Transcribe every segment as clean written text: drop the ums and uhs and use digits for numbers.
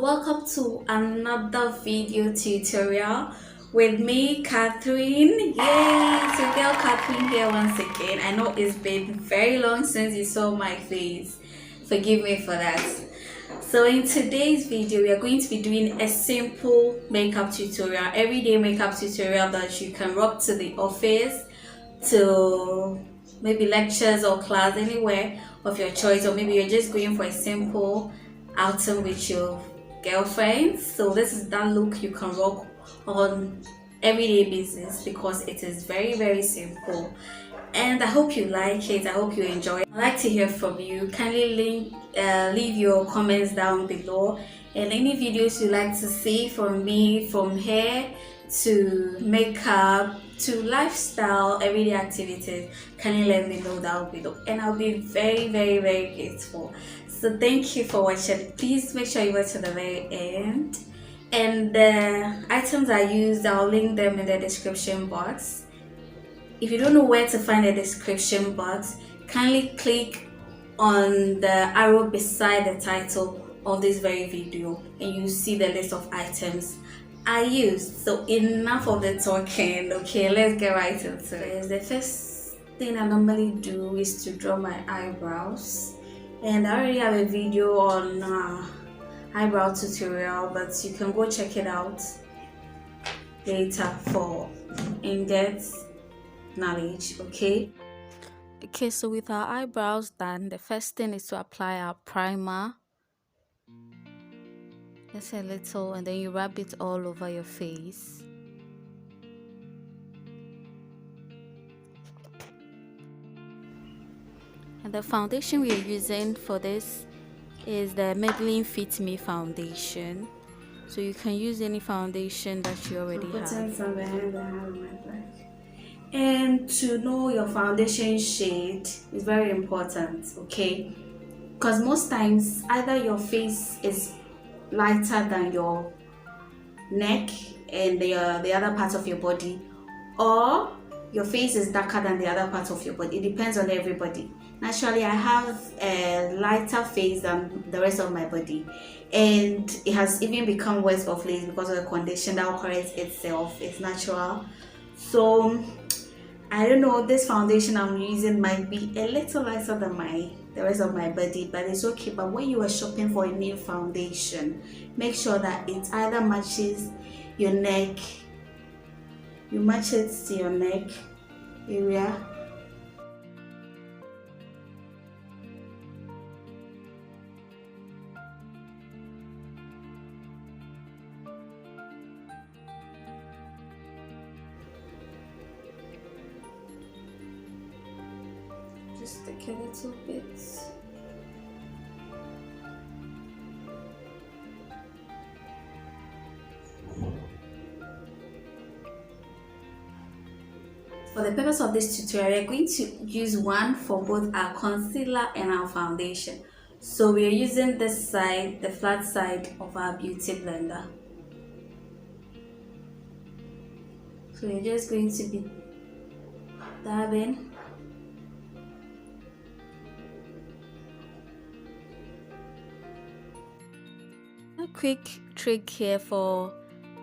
welcome to another video tutorial with me, Catherine. Yay! It's your girl Catherine here once again. I know it's been very long since you saw my face. Forgive me for that. So in today's video, we are going to be doing a simple makeup tutorial, everyday makeup tutorial that you can rock to the office, to maybe lectures or class, anywhere of your choice, or maybe you're just going for a simple outing with your girlfriends. So this is that look you can rock on everyday basis because it is very simple, and I hope you like it. I hope you enjoy it. I'd like to hear from you. Kindly leave your comments down below, and any videos you like to see from me, from hair to makeup to lifestyle, everyday activities, kindly let me know down below, and I'll be very grateful. So thank you for watching. Please make sure you watch to the very end, and the items I used, I'll link them in the description box. If you don't know where to find the description box, kindly click on the arrow beside the title of this very video and you see the list of items I used. So enough of the talking. Okay, let's get right into it. The first thing I normally do is to draw my eyebrows, and I already have a video on eyebrow tutorial, but you can go check it out later for in-depth knowledge. Okay, so with our eyebrows done, the first thing is to apply our primer. Just a little, and then you rub it all over your face. And the foundation we are using for this is the Maybelline FitMe foundation. So you can use any foundation that you already have. Some behind the hand on my back. And to know your foundation shade is very important, okay? Because most times either your face is lighter than your neck and the other parts of your body, or your face is darker than the other parts of your body. It depends on everybody. Naturally, I have a lighter face than the rest of my body, and it has even become worse of late because of the condition that corrects itself. It's natural. So I don't know, this foundation I'm using might be a little lighter than the rest of my body, but it's okay. But when you are shopping for a new foundation, make sure that it either matches your neck, you match it to your neck area. Just stick a little bit. For the purpose of this tutorial, we're going to use one for both our concealer and our foundation. So we are using this side, the flat side of our beauty blender. So we're just going to be dabbing. A quick trick here: for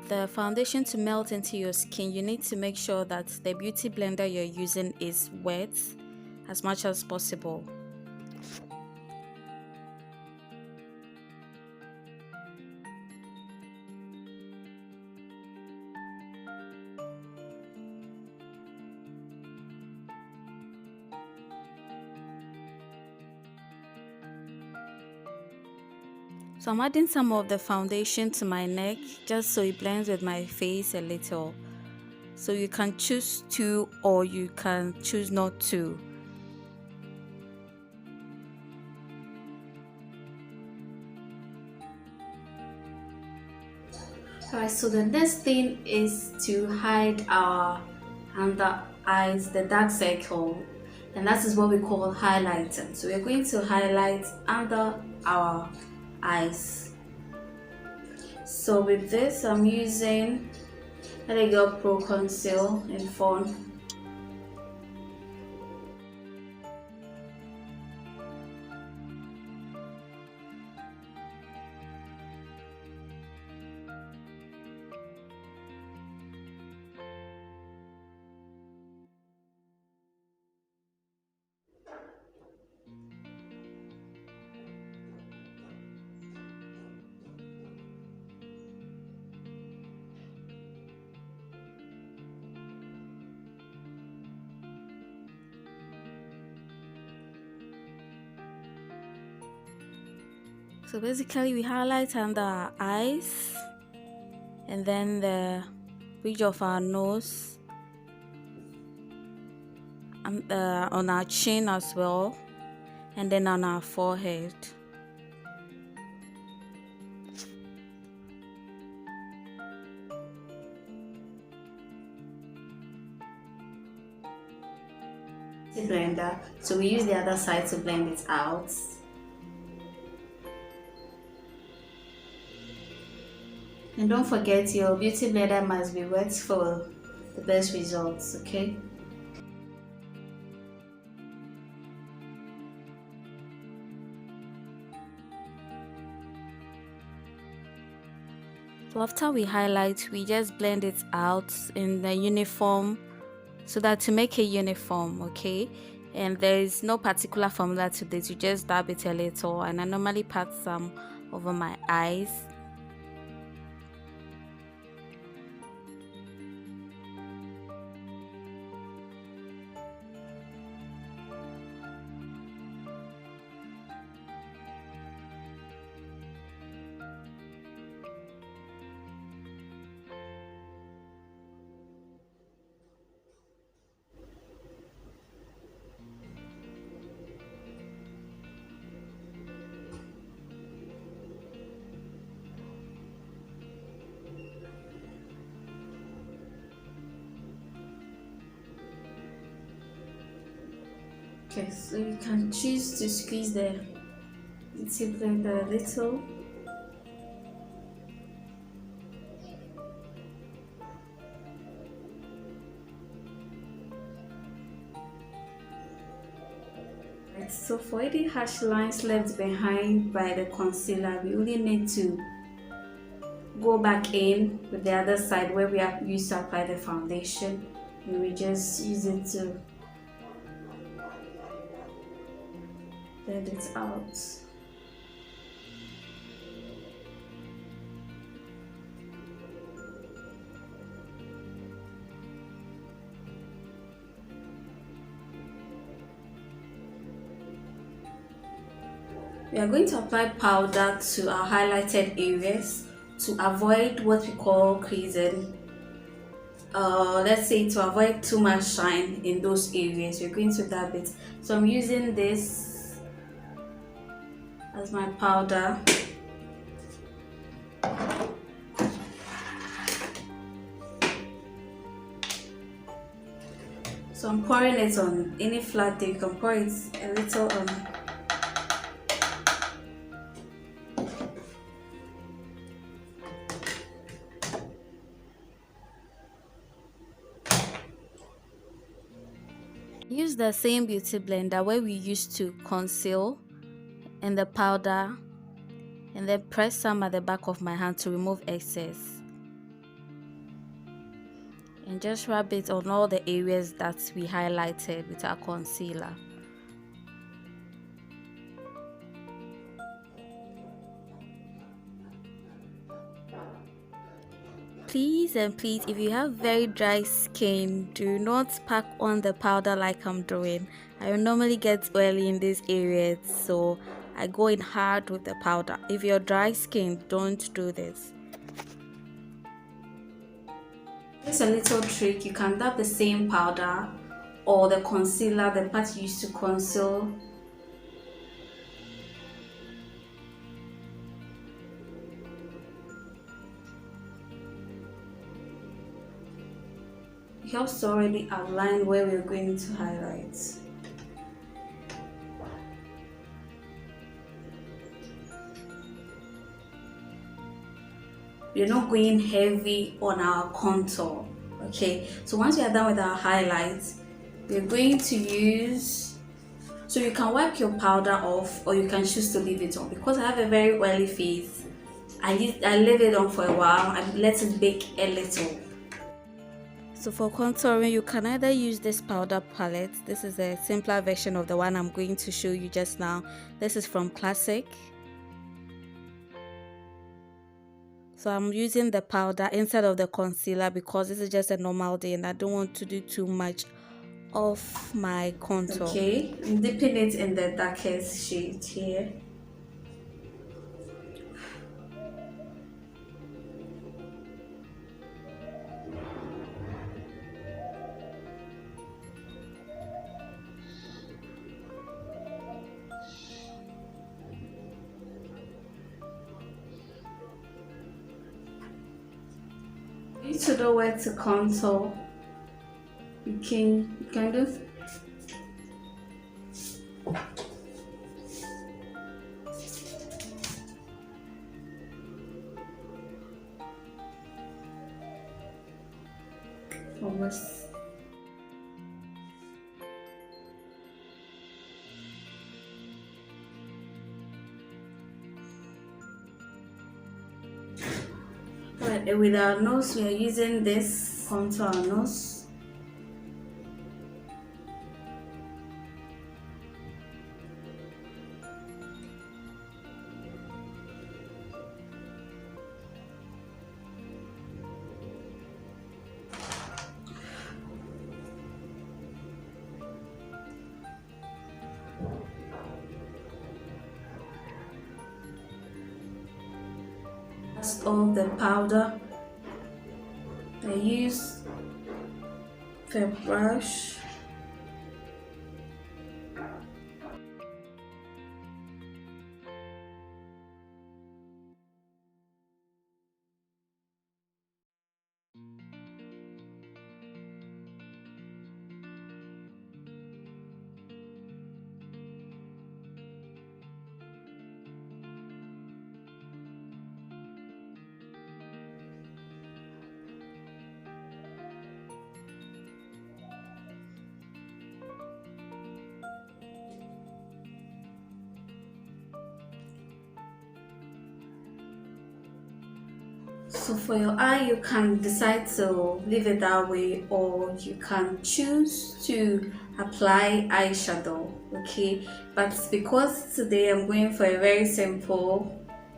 the foundation to melt into your skin, you need to make sure that the beauty blender you're using is wet as much as possible. So I'm adding some of the foundation to my neck just so it blends with my face a little. So you can choose to, or you can choose not to. Alright, so the next thing is to hide our under eyes, the dark circle, and that is what we call highlighting. So we're going to highlight under our eyes. So with this, I'm using BlackUp Proconceal in Fawn. So basically we highlight under our eyes and then the bridge of our nose and on our chin as well, and then on our forehead. Blender, so we use the other side to blend it out. And don't forget, your beauty blender must be wet for the best results, okay? So after we highlight, we just blend it out in the uniform, so that to make a uniform, okay? And there is no particular formula to this, you just dab it a little, and I normally pat some over my eyes. Okay, so you can choose to squeeze the beauty blender a little. Right, so for any harsh lines left behind by the concealer, we only need to go back in with the other side where we have used to apply the foundation, and we just use it to blend it out. We are going to apply powder to our highlighted areas to avoid what we call creasing. Let's say to avoid too much shine in those areas, we're going to dab it. So I'm using this as my powder. So I'm pouring it on any flat thing. You can pour it a little on. Use the same beauty blender where we used to conceal and the powder, and then press some at the back of my hand to remove excess, and just rub it on all the areas that we highlighted with our concealer. Please and please, if you have very dry skin, do not pack on the powder like I'm doing. I normally get oily in these areas, so I go in hard with the powder. If you're dry skin, don't do this. Just a little trick, you can dab the same powder or the concealer, the part you used to conceal. It helps to already outline where we're going to highlight. We're not going heavy on our contour, okay? So once we are done with our highlights, we're going to use, so you can wipe your powder off or you can choose to leave it on. Because I have a very oily face, I leave it on for a while and let it bake a little. So for contouring, you can either use this powder palette. This is a simpler version of the one I'm going to show you just now. This is from Classic. So I'm using the powder instead of the concealer because this is just a normal day and I don't want to do too much of my contour. Okay, I'm dipping it in the darkest shade here. need to know where to contour. You can do almost. Right, with our nose, we are using this contour our nose. That's all the powder. I use the brush. So for your eye, you can decide to leave it that way, or you can choose to apply eyeshadow, okay? But because today I'm going for a very simple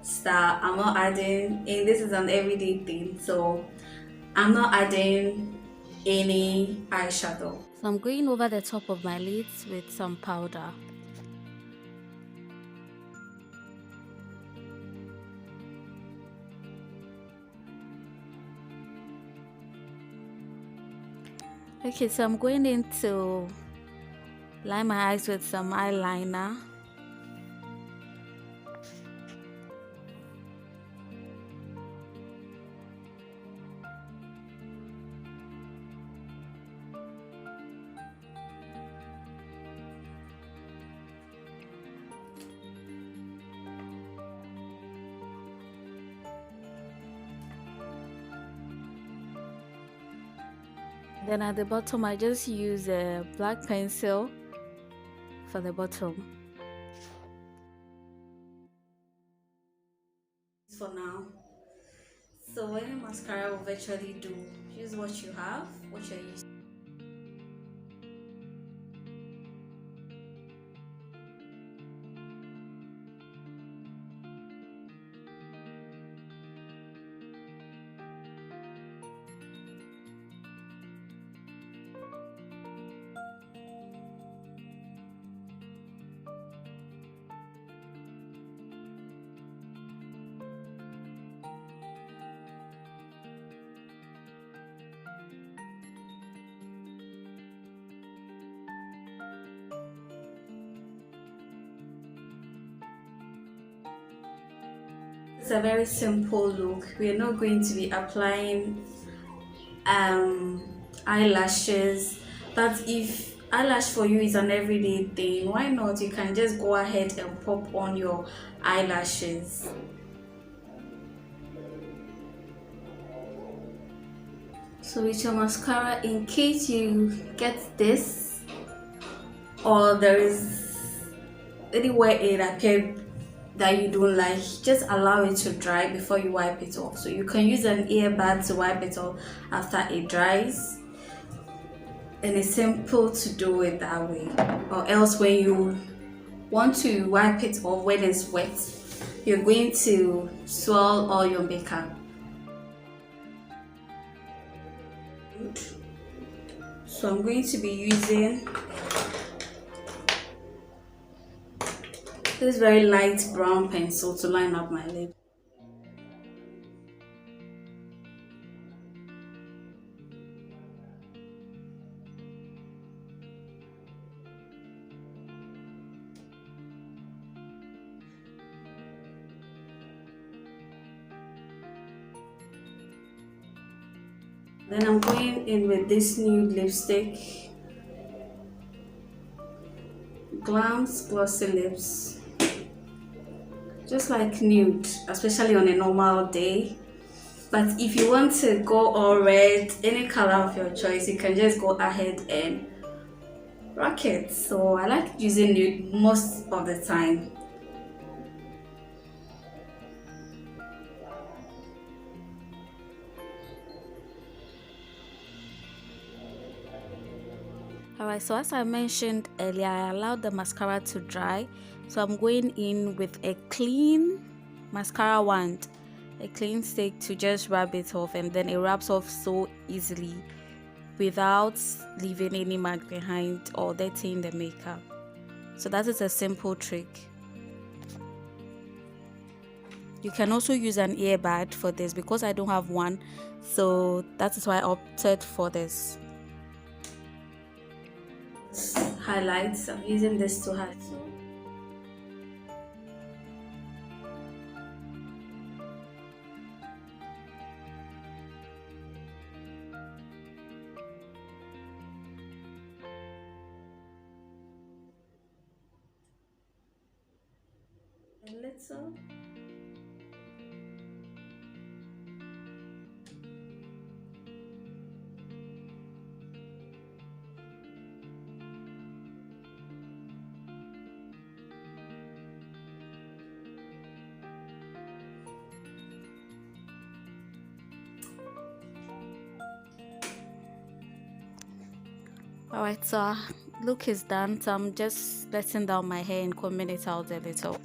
style, I'm not adding, and this is an everyday thing, so I'm not adding any eyeshadow. So I'm going over the top of my lids with some powder. Okay, so I'm going in to line my eyes with some eyeliner. Then at the bottom, I just use a black pencil for the bottom. For now. So any mascara will virtually do. Use what you have, what you're used to. It's a very simple look. We are not going to be applying eyelashes, but if eyelash for you is an everyday thing, why not? You can just go ahead and pop on your eyelashes. So with your mascara, in case you get this or there is anywhere it appeared that you don't like, just allow it to dry before you wipe it off. So you can use an earbud to wipe it off after it dries, and it's simple to do it that way. Or else when you want to wipe it off when it's wet, you're going to swirl all your makeup. So I'm going to be using this very light brown pencil to line up my lid. Then I'm going in with this nude lipstick, Glance Glossy Lips. Just like nude, especially on a normal day. But if you want to go all red, any color of your choice, you can just go ahead and rock it. So I like using nude most of the time. Alright, so as I mentioned earlier, I allowed the mascara to dry. So I'm going in with a clean mascara wand, a clean stick to just rub it off, and then it rubs off so easily without leaving any mark behind or dirtying the makeup. So that is a simple trick. You can also use an earbud for this because I don't have one, so that is why I opted for this. Highlights, I'm using this to highlight. A little. Alright, so look is done, so I'm just letting down my hair and combing it out a little.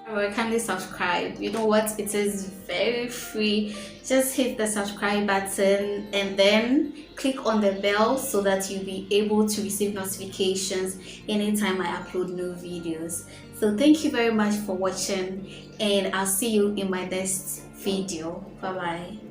Alright, kindly subscribe. You know what? It is very free. Just hit the subscribe button and then click on the bell so that you'll be able to receive notifications anytime I upload new videos. So thank you very much for watching, and I'll see you in my next video. Bye bye.